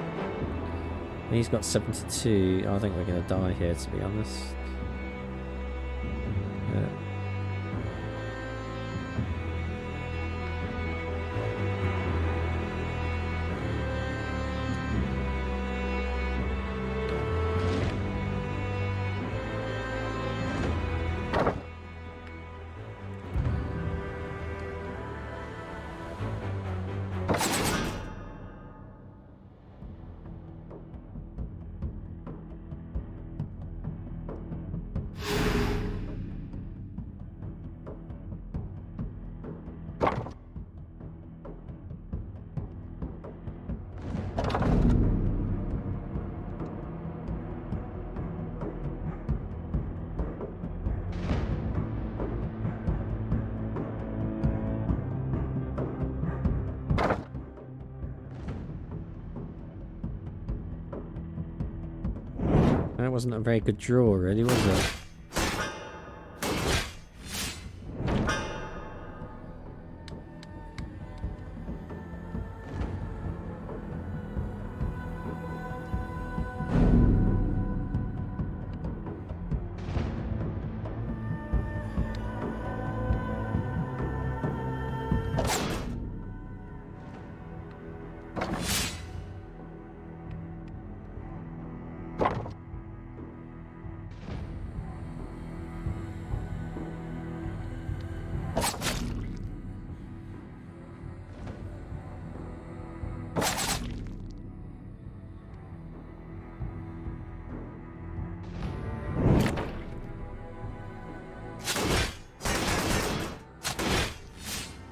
He's got 72. I think we're going to die here, to be honest. Yeah. That wasn't a very good draw, really, was it?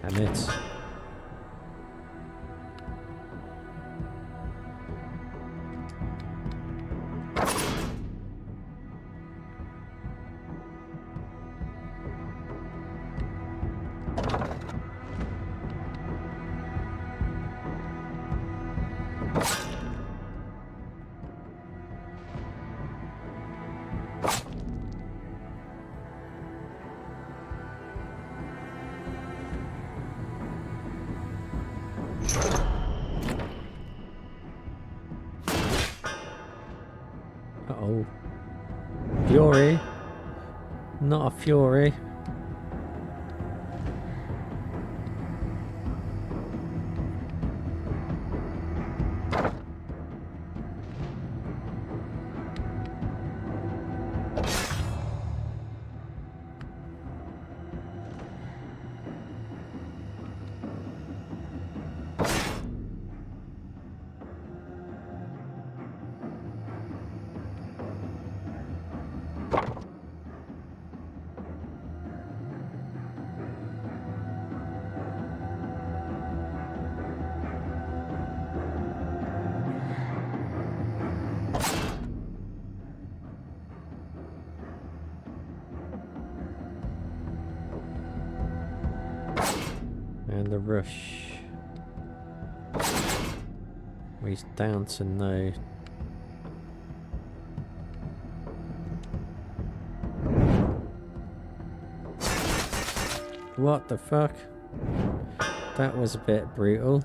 Damn it. Uh-oh. Fury. Not a Fury. And the rush. He's down to no. What the fuck? That was a bit brutal.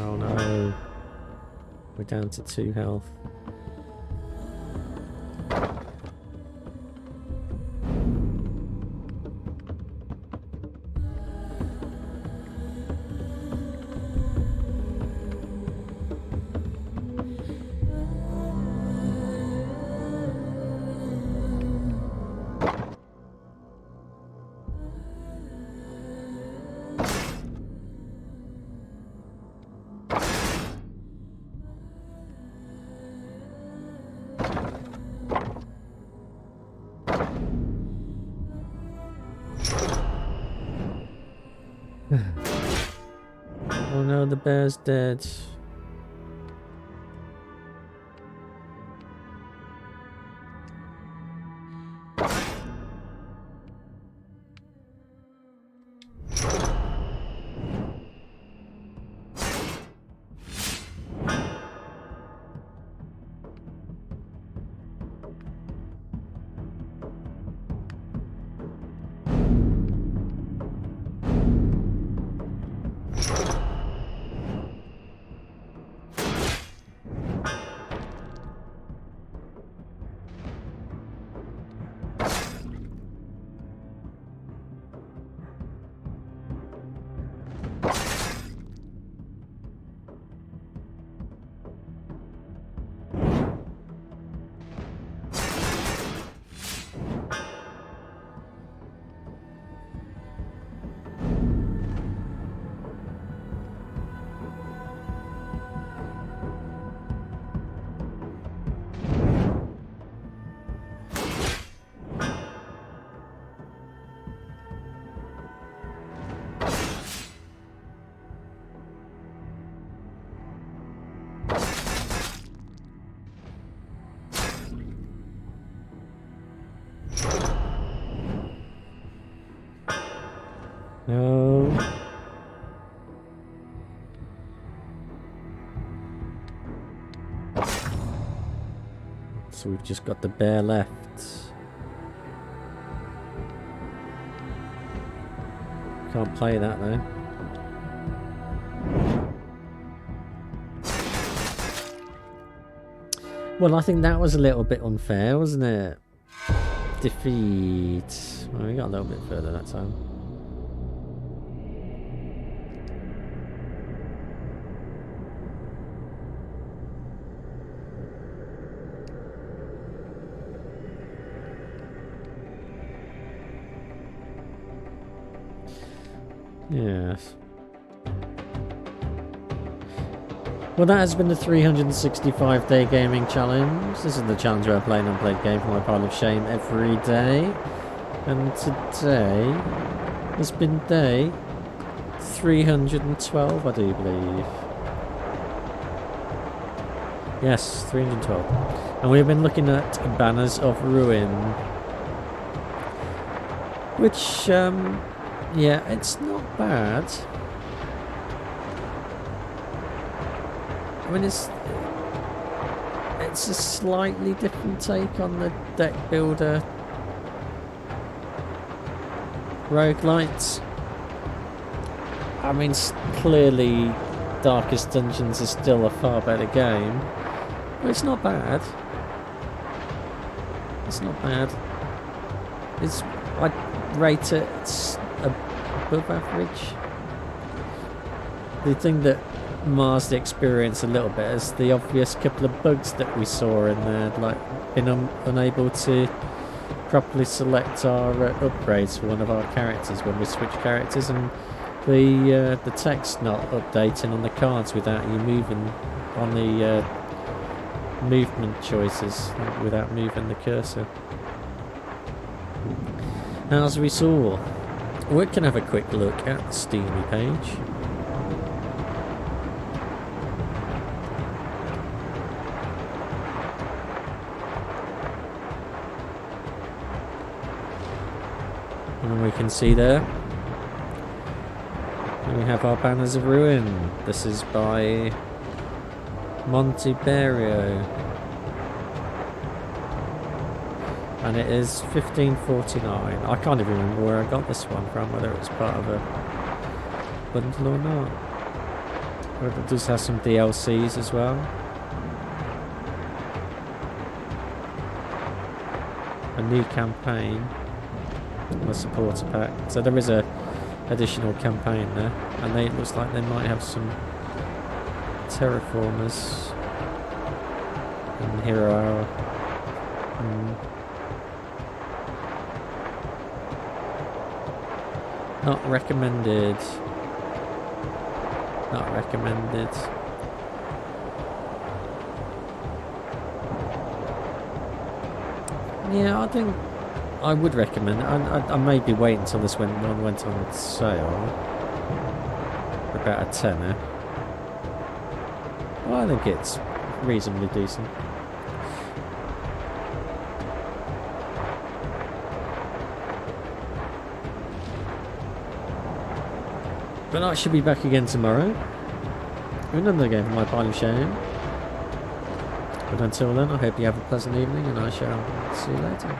Oh no. We're down to 2 health. Oh no, the bear's dead. No. So we've just got the bear left. Can't play that though. Well, I think that was a little bit unfair, wasn't it? Defeat. Well, we got a little bit further that time. Yes. Well, that has been the 365-day gaming challenge. This is the challenge where I play an unplayed game for my pile of shame every day. And today has been day 312, I do believe. Yes, 312. And we've been looking at Banners of Ruin. Which, yeah, it's not bad. I mean, it's a slightly different take on the deck builder roguelites. I mean, clearly Darkest Dungeons is still a far better game, but it's not bad. It's not bad. I'd rate it above average. The thing that mars the experience a little bit is the obvious couple of bugs that we saw in there, like being unable to properly select our upgrades for one of our characters when we switch characters, and the text not updating on the cards without you moving on the movement choices, without moving the cursor. As we saw, we can have a quick look at the Steamy page. And we can see there, we have our Banners of Ruin. This is by Monteberio, and it is 15.49. I can't even remember where I got this one from, whether it was part of a bundle or not. But it does have some DLCs as well. A new campaign. The supporter pack. So there is a additional campaign there, and it looks like they might have some terraformers in Hero Hour. Not recommended. Not recommended. Yeah, I think I would recommend it. I maybe wait until this one went on sale. For about a tenner. Well, I think it's reasonably decent. But I should be back again tomorrow with another game for my pile of shame. But until then, I hope you have a pleasant evening, and I shall see you later.